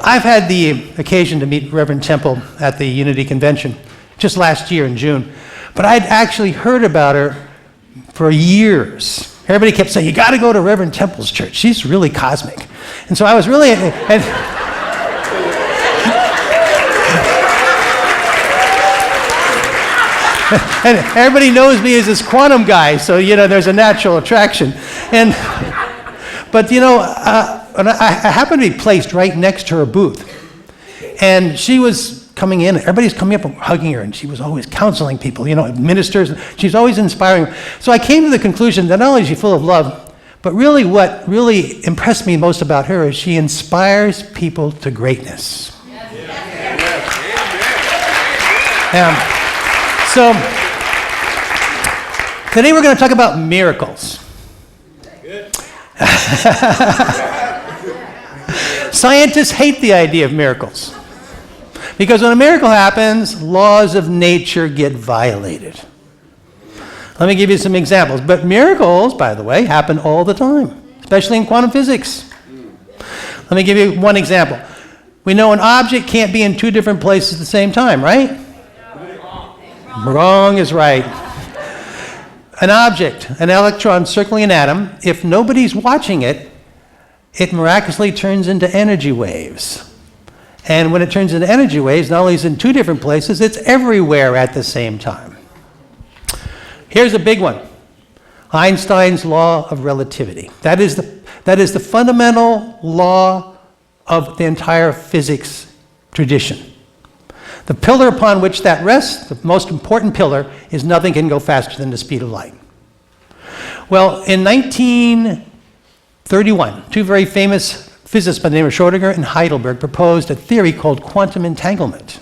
I've had the occasion to meet Reverend Temple at the Unity Convention just last year in June, but I'd actually heard about her for years. Everybody kept saying, you got to go to Reverend Temple's church. She's really cosmic. And so I was really... And everybody knows me as this quantum guy, so, there's a natural attraction. But, I happened to be placed right next to her booth. And she was coming in, everybody's coming up and hugging her, and she was always counseling people, ministers. She's always inspiring. So I came to the conclusion that not only is she full of love, but really what really impressed me most about her is she inspires people to greatness. So, today we're going to talk about miracles. Scientists hate the idea of miracles because when a miracle happens, laws of nature get violated. Let me give you some examples. But miracles, by the way, happen all the time, especially in quantum physics. Let me give you one example. We know an object can't be in two different places at the same time, right? Wrong is right. An object, an electron circling an atom, if nobody's watching it, it miraculously turns into energy waves. And when it turns into energy waves, not only is it in two different places, it's everywhere at the same time. Here's a big one. Einstein's law of relativity. That is the fundamental law of the entire physics tradition. The pillar upon which that rests, the most important pillar, is nothing can go faster than the speed of light. Well, in 1931, two very famous physicists by the name of Schrödinger and Heidelberg proposed a theory called quantum entanglement.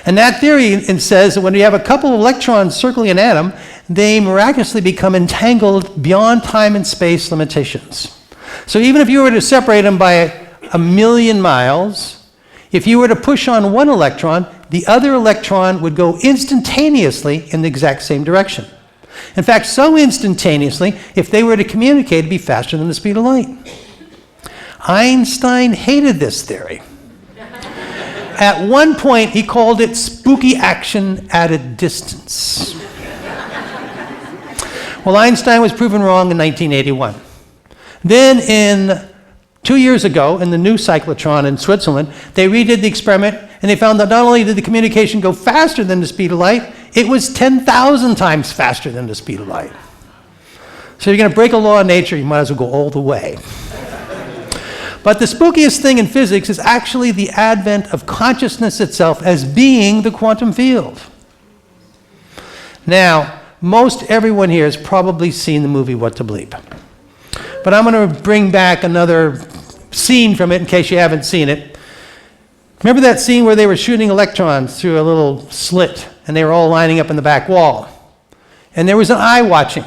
And that theory says that when you have a couple of electrons circling an atom, they miraculously become entangled beyond time and space limitations. So even if you were to separate them by a million miles, if you were to push on one electron, the other electron would go instantaneously in the exact same direction. In fact, so instantaneously, if they were to communicate, it'd be faster than the speed of light. Einstein hated this theory. At one point, he called it spooky action at a distance. Well, Einstein was proven wrong in 1981. Then 2 years ago, in the new cyclotron in Switzerland, they redid the experiment, and they found that not only did the communication go faster than the speed of light, it was 10,000 times faster than the speed of light. So you're going to break a law of nature, you might as well go all the way. But the spookiest thing in physics is actually the advent of consciousness itself as being the quantum field. Now, most everyone here has probably seen the movie What to Bleep. But I'm going to bring back another scene from it in case you haven't seen it. Remember that scene where they were shooting electrons through a little slit and they were all lining up in the back wall? And there was an eye watching.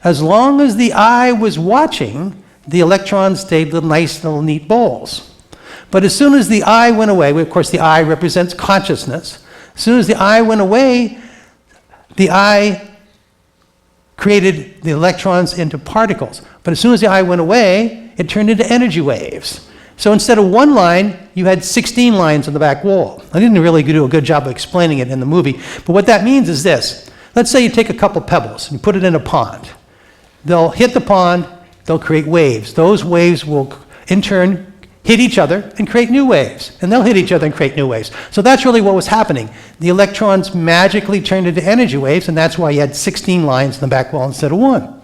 As long as the eye was watching, the electrons stayed nice little neat balls. But as soon as the eye went away, of course the eye represents consciousness, as soon as the eye went away, the eye created the electrons into particles. But as soon as the eye went away, it turned into energy waves. So instead of one line, you had 16 lines on the back wall. I didn't really do a good job of explaining it in the movie, but what that means is this. Let's say you take a couple pebbles and you put it in a pond. They'll hit the pond, they'll create waves. Those waves will, in turn, hit each other and create new waves. And they'll hit each other and create new waves. So that's really what was happening. The electrons magically turned into energy waves, and that's why you had 16 lines in the back wall instead of one.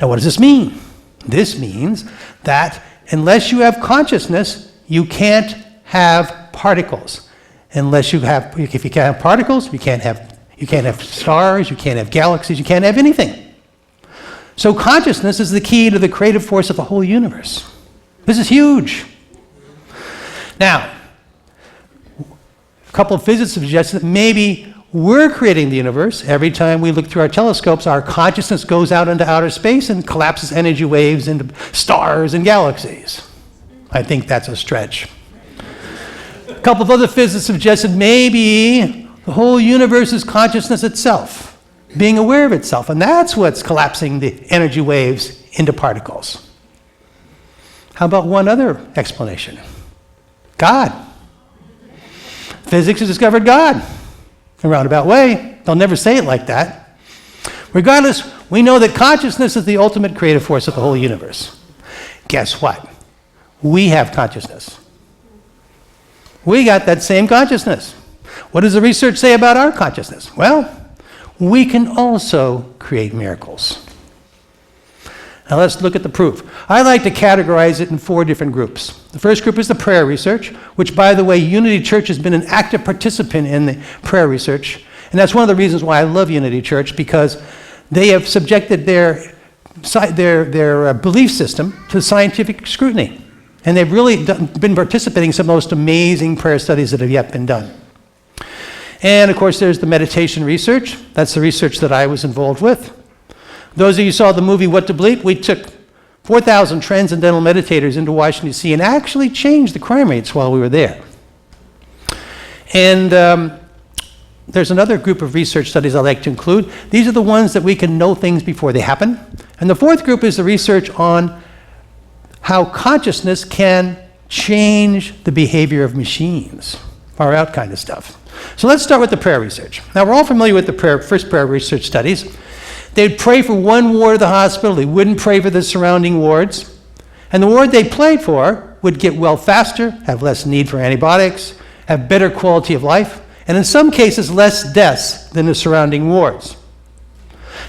Now, what does this mean? This means that unless you have consciousness, you can't have particles. If you can't have particles, you can't have stars, you can't have galaxies, you can't have anything. So consciousness is the key to the creative force of the whole universe. This is huge. Now, a couple of physicists have suggested that maybe we're creating the universe. Every time we look through our telescopes, our consciousness goes out into outer space and collapses energy waves into stars and galaxies. I think that's a stretch. A couple of other physicists have suggested maybe the whole universe is consciousness itself, being aware of itself, and that's what's collapsing the energy waves into particles. How about one other explanation? God. Physics has discovered God. In a roundabout way. They'll never say it like that. Regardless, we know that consciousness is the ultimate creative force of the whole universe. Guess what? We have consciousness. We got that same consciousness. What does the research say about our consciousness? Well, we can also create miracles. Now let's look at the proof. I like to categorize it in 4 different groups. The first group is the prayer research, which, by the way, Unity Church has been an active participant in the prayer research. And that's one of the reasons why I love Unity Church, because they have subjected their belief system to scientific scrutiny. And they've really been participating in some of the most amazing prayer studies that have yet been done. And of course, there's the meditation research. That's the research that I was involved with. Those of you who saw the movie What to Bleep, we took 4,000 transcendental meditators into Washington, D.C. and actually changed the crime rates while we were there. And there's another group of research studies I like to include. These are the ones that we can know things before they happen. And the 4th group is the research on how consciousness can change the behavior of machines. Far out kind of stuff. So let's start with the prayer research. Now, we're all familiar with the first prayer research studies. They'd pray for one ward of the hospital. They wouldn't pray for the surrounding wards. And the ward they prayed for would get well faster, have less need for antibiotics, have better quality of life, and in some cases, less deaths than the surrounding wards.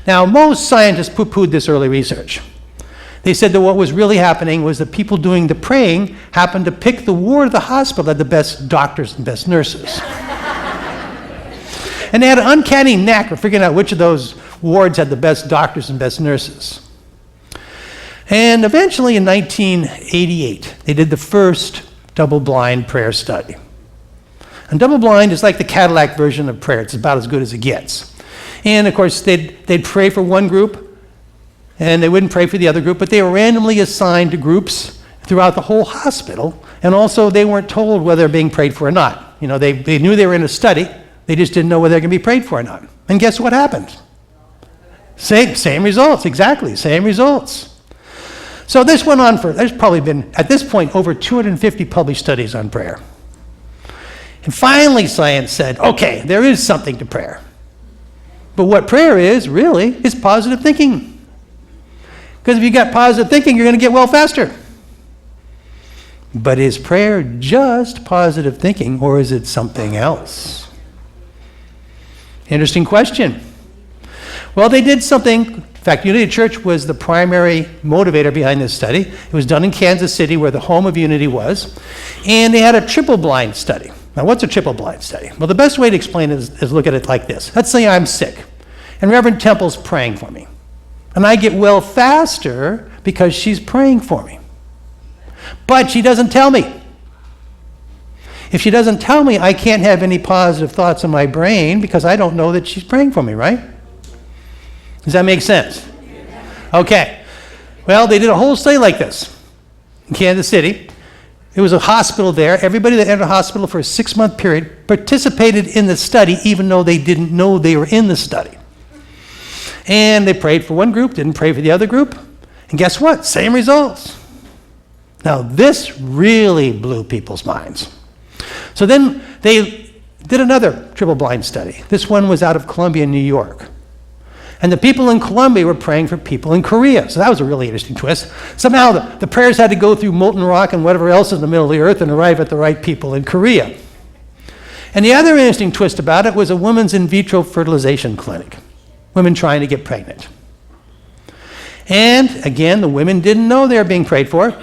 Now, most scientists poo-pooed this early research. They said that what was really happening was that people doing the praying happened to pick the ward of the hospital that had the best doctors and best nurses. And they had an uncanny knack for figuring out which of those wards had the best doctors and best nurses. And eventually in 1988, they did the first double-blind prayer study. And double-blind is like the Cadillac version of prayer. It's about as good as it gets. And of course, they'd pray for one group, and they wouldn't pray for the other group, but they were randomly assigned to groups throughout the whole hospital, and also they weren't told whether they're being prayed for or not. You know, they knew they were in a study, they just didn't know whether they're going to be prayed for or not. And guess what happened? Same results, exactly, same results. So this went on there's probably been, at this point, over 250 published studies on prayer. And finally science said, okay, there is something to prayer. But what prayer is, really, is positive thinking. Because if you got positive thinking, you're going to get well faster. But is prayer just positive thinking, or is it something else? Interesting question. Well, they did something. In fact, Unity Church was the primary motivator behind this study. It was done in Kansas City, where the home of Unity was. And they had a triple-blind study. Now, what's a triple-blind study? Well, the best way to explain it is look at it like this. Let's say I'm sick, and Reverend Temple's praying for me. And I get well faster because she's praying for me. But she doesn't tell me. If she doesn't tell me, I can't have any positive thoughts in my brain because I don't know that she's praying for me, right? Does that make sense? Okay. Well, they did a whole study like this in Kansas City. It was a hospital there. Everybody that entered a hospital for a 6-month period participated in the study even though they didn't know they were in the study. And they prayed for one group, didn't pray for the other group. And guess what? Same results. Now, this really blew people's minds. So then they did another triple-blind study. This one was out of Columbia, New York. And the people in Columbia were praying for people in Korea. So that was a really interesting twist. Somehow the prayers had to go through molten rock and whatever else is in the middle of the earth and arrive at the right people in Korea. And the other interesting twist about it was a woman's in vitro fertilization clinic. Women trying to get pregnant. And again, the women didn't know they were being prayed for.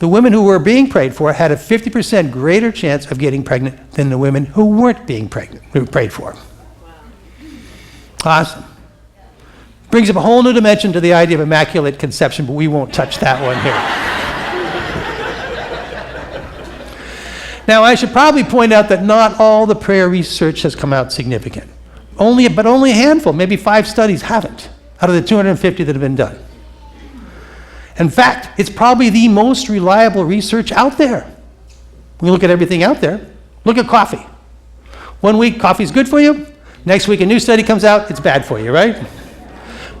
The women who were being prayed for had a 50% greater chance of getting pregnant than the women who weren't being pregnant, who were prayed for. Awesome. Brings up a whole new dimension to the idea of immaculate conception, but we won't touch that one here. Now, I should probably point out that not all the prayer research has come out significant. Only a handful, maybe 5 studies haven't, out of the 250 that have been done. In fact, it's probably the most reliable research out there. When you look at everything out there, look at coffee. One week, coffee's good for you. Next week, a new study comes out, it's bad for you, right?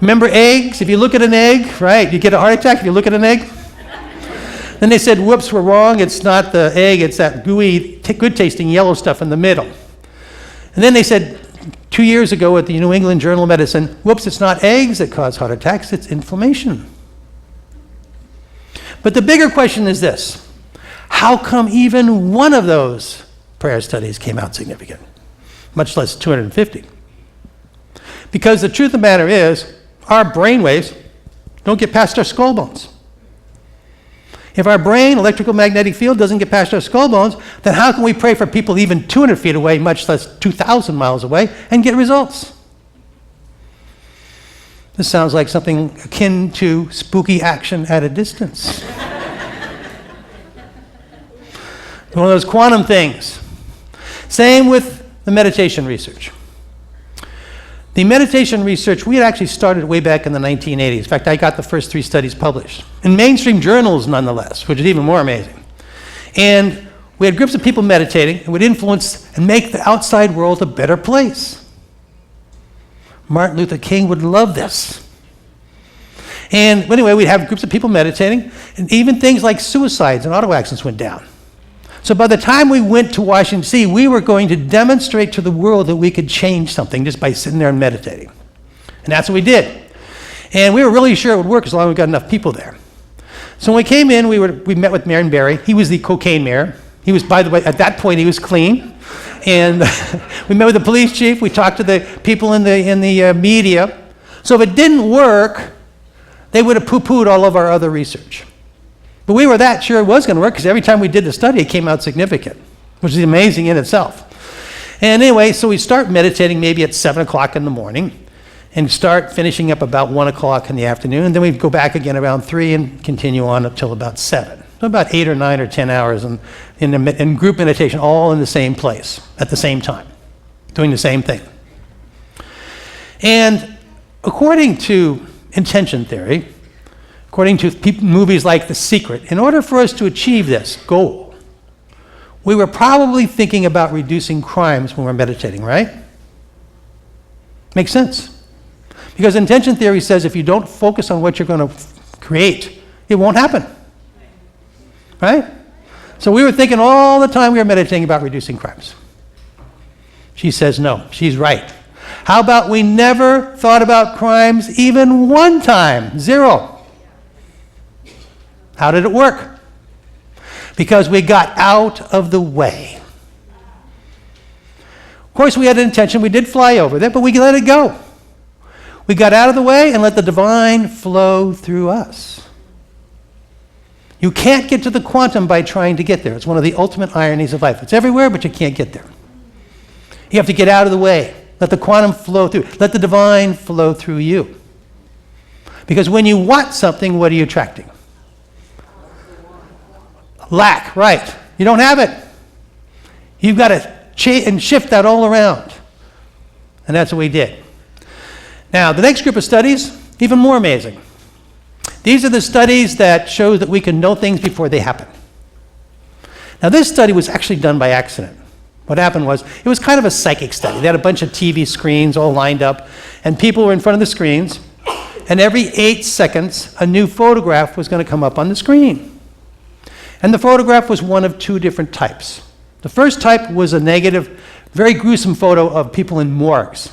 Remember eggs? If you look at an egg, right, you get a heart attack if you look at an egg. Then they said, whoops, we're wrong. It's not the egg. It's that gooey, good-tasting yellow stuff in the middle. And then they said 2 years ago at the New England Journal of Medicine, whoops, it's not eggs that cause heart attacks. It's inflammation. But the bigger question is this. How come even one of those prayer studies came out significant, much less 250? Because the truth of the matter is, our brain waves don't get past our skull bones. If our brain, electrical magnetic field, doesn't get past our skull bones, then how can we pray for people even 200 feet away, much less 2,000 miles away, and get results? This sounds like something akin to spooky action at a distance. One of those quantum things. Same with the meditation research. The meditation research, we had actually started way back in the 1980s. In fact, I got the first 3 studies published. In mainstream journals, nonetheless, which is even more amazing. And we had groups of people meditating and would influence and make the outside world a better place. Martin Luther King would love this. And anyway, we'd have groups of people meditating, and even things like suicides and auto accidents went down. So by the time we went to Washington, D.C., we were going to demonstrate to the world that we could change something just by sitting there and meditating. And that's what we did. And we were really sure it would work as long as we got enough people there. So when we came in, we met with Mayor Barry. He was the cocaine mayor. He was, by the way, at that point, he was clean. And we met with the police chief. We talked to the people in the media. So if it didn't work, they would have poo-pooed all of our other research. But we were that sure it was going to work because every time we did the study, it came out significant, which is amazing in itself. And anyway, so we start meditating maybe at 7 o'clock in the morning and start finishing up about 1 o'clock in the afternoon. And then we go back again around 3 and continue on until about 7. So about 8 or 9 or 10 hours in group meditation, all in the same place at the same time, doing the same thing. And according to intention theory, according to movies like The Secret, in order for us to achieve this goal, we were probably thinking about reducing crimes when we're meditating, right? Makes sense. Because intention theory says if you don't focus on what you're going to create, it won't happen. Right? So we were thinking all the time we were meditating about reducing crimes. She says no. She's right. How about we never thought about crimes even one time? 0. How did it work? Because we got out of the way. Of course, we had an intention. We did fly over there, but we let it go. We got out of the way and let the divine flow through us. You can't get to the quantum by trying to get there. It's one of the ultimate ironies of life. It's everywhere, but you can't get there. You have to get out of the way. Let the quantum flow through. Let the divine flow through you. Because when you want something, what are you attracting? Lack, right. You don't have it. You've got to shift that all around. And that's what we did. Now, the next group of studies, even more amazing. These are the studies that show that we can know things before they happen. Now, this study was actually done by accident. What happened was, it was kind of a psychic study. They had a bunch of TV screens all lined up, and people were in front of the screens, and every 8 seconds, a new photograph was going to come up on the screen. And the photograph was one of 2 different types. The first type was a negative, very gruesome photo of people in morgues.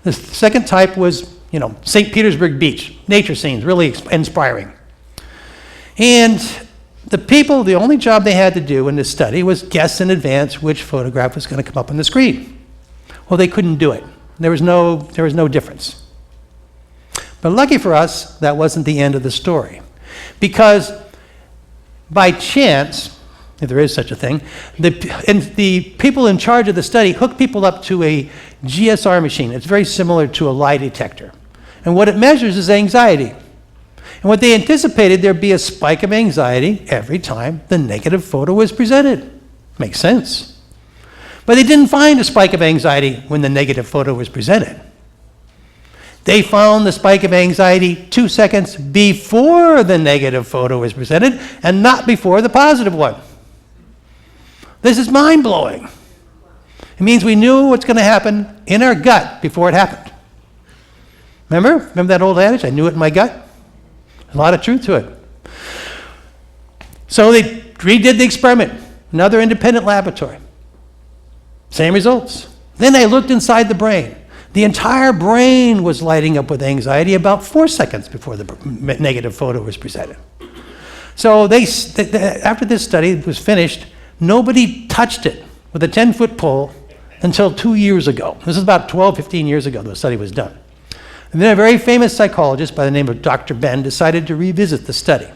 The second type was, St. Petersburg Beach, nature scenes, really inspiring. And the people, the only job they had to do in this study was guess in advance which photograph was going to come up on the screen. Well, they couldn't do it. There was no difference. But lucky for us, that wasn't the end of the story. Because by chance, if there is such a thing, the people in charge of the study hooked people up to a GSR machine. It's very similar to a lie detector. And what it measures is anxiety. And what they anticipated, there'd be a spike of anxiety every time the negative photo was presented. Makes sense. But they didn't find a spike of anxiety when the negative photo was presented. They found the spike of anxiety 2 seconds before the negative photo was presented and not before the positive one. This is mind-blowing. It means we knew what's going to happen in our gut before it happened. Remember that old adage, I knew it in my gut? A lot of truth to it. So they redid the experiment, another independent laboratory. Same results. Then they looked inside the brain. The entire brain was lighting up with anxiety about 4 seconds before the negative photo was presented. So after this study was finished, nobody touched it with a 10-foot pole until 2 years ago. This is about 12, 15 years ago the study was done. And then a very famous psychologist by the name of Dr. Ben decided to revisit the study.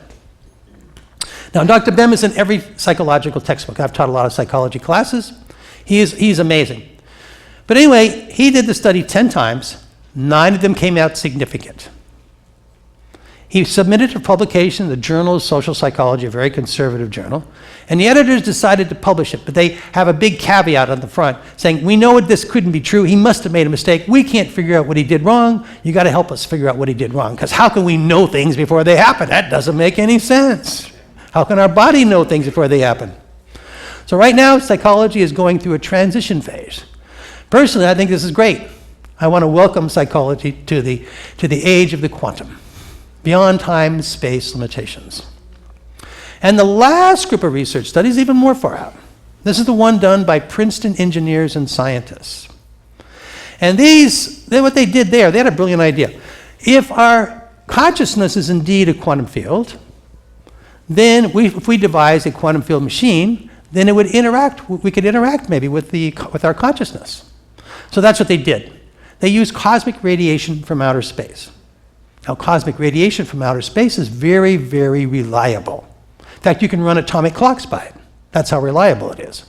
Now, Dr. Ben is in every psychological textbook. I've taught a lot of psychology classes. He's amazing. But anyway, he did the study 10 times. 9 of them came out significant. He submitted for publication in the Journal of Social Psychology, a very conservative journal, and the editors decided to publish it, but they have a big caveat on the front saying, we know this couldn't be true, he must have made a mistake, we can't figure out what he did wrong, you got to help us figure out what he did wrong, because how can we know things before they happen? That doesn't make any sense. How can our body know things before they happen? So right now, psychology is going through a transition phase. Personally, I think this is great. I want to welcome psychology to the age of the quantum, beyond time and space limitations. And the last group of research studies is even more far out. This is the one done by Princeton engineers and scientists. And what they did there, they had a brilliant idea. If our consciousness is indeed a quantum field, then if we devise a quantum field machine, then it would interact, we could interact maybe with our consciousness. So that's what they did. They used cosmic radiation from outer space. Now, cosmic radiation from outer space is very, very reliable. In fact, you can run atomic clocks by it. That's how reliable it is.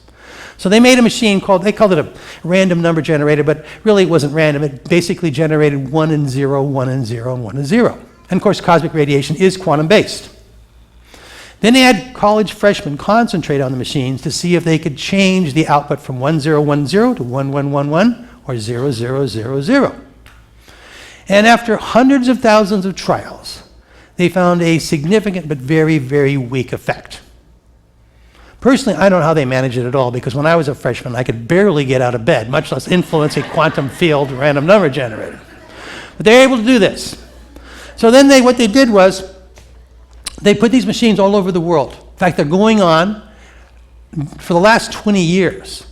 So they made a machine they called it a random number generator, but really it wasn't random. It basically generated 1 and 0, 1 and 0, and 1 and 0. And of course, cosmic radiation is quantum-based. Then they had college freshmen concentrate on the machines to see if they could change the output from 1010 to 1111 or 0000. And after hundreds of thousands of trials, they found a significant but very, very weak effect. Personally, I don't know how they managed it at all, because when I was a freshman, I could barely get out of bed, much less influence a quantum field random number generator. But they were able to do this. So then what they did was, they put these machines all over the world. In fact, they're going on for the last 20 years.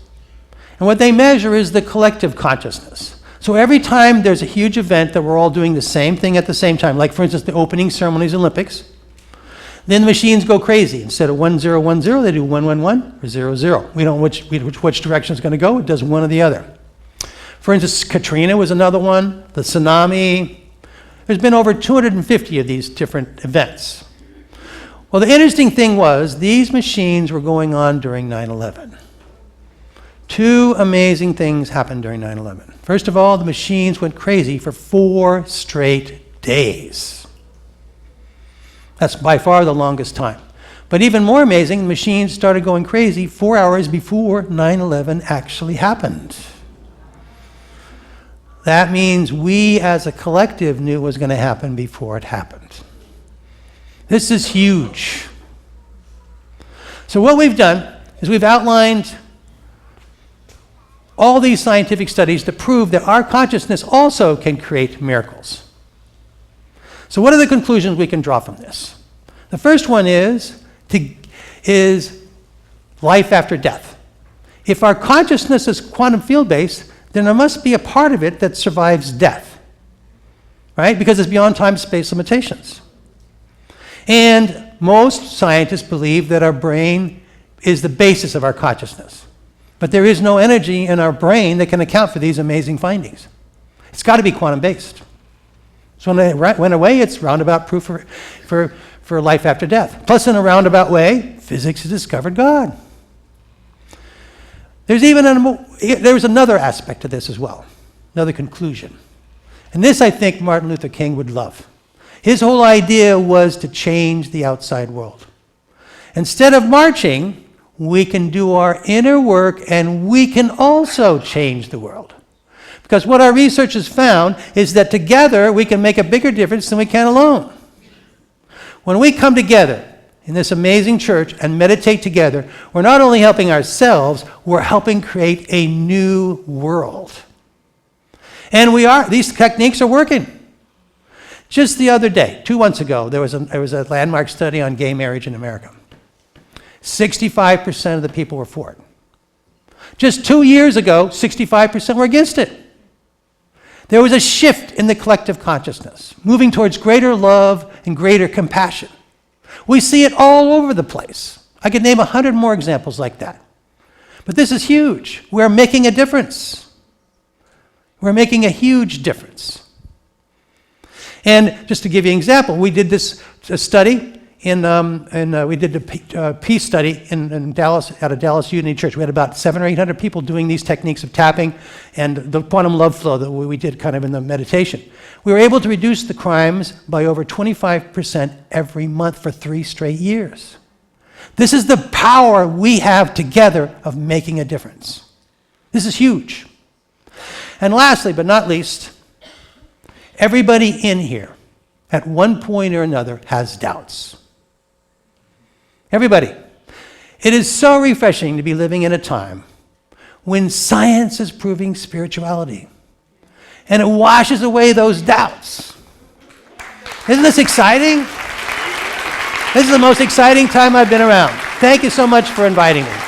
And what they measure is the collective consciousness. So every time there's a huge event that we're all doing the same thing at the same time, like for instance the opening ceremonies Olympics, then the machines go crazy. Instead of 1010, they do 111 or 00. We don't know which direction it's going to go. It does one or the other. For instance, Katrina was another one, the tsunami. There's been over 250 of these different events. Well, the interesting thing was these machines were going on during 9/11. 2 amazing things happened during 9/11. First of all, the machines went crazy for 4 straight days. That's by far the longest time. But even more amazing, the machines started going crazy 4 hours before 9/11 actually happened. That means we as a collective knew what was going to happen before it happened. This is huge. So what we've done is we've outlined all these scientific studies to prove that our consciousness also can create miracles. So what are the conclusions we can draw from this? The first one is life after death. If our consciousness is quantum field-based, then there must be a part of it that survives death, right? Because it's beyond time-space limitations. And most scientists believe that our brain is the basis of our consciousness. But there is no energy in our brain that can account for these amazing findings. It's got to be quantum-based. So when it went away, it's roundabout proof for life after death. Plus, in a roundabout way, physics has discovered God. There's another aspect to this as well, another conclusion. And this, I think, Martin Luther King would love. His whole idea was to change the outside world. Instead of marching, we can do our inner work and we can also change the world. Because what our research has found is that together we can make a bigger difference than we can alone. When we come together in this amazing church and meditate together, we're not only helping ourselves, we're helping create a new world. And these techniques are working. Just the other day, 2 months ago, there was a landmark study on gay marriage in America. 65% of the people were for it. Just 2 years ago, 65% were against it. There was a shift in the collective consciousness, moving towards greater love and greater compassion. We see it all over the place. I could name 100 more examples like that. But this is huge. We're making a difference. We're making a huge difference. And just to give you an example, we did this study we did a peace study in Dallas at a Dallas Unity Church. We had about 700 or 800 people doing these techniques of tapping and the quantum love flow that we did kind of in the meditation. We were able to reduce the crimes by over 25% every month for 3 straight years. This is the power we have together of making a difference. This is huge. And lastly, but not least, everybody in here at one point or another has doubts. Everybody. It is so refreshing to be living in a time when science is proving spirituality. And it washes away those doubts. Isn't this exciting? This is the most exciting time I've been around. Thank you so much for inviting me.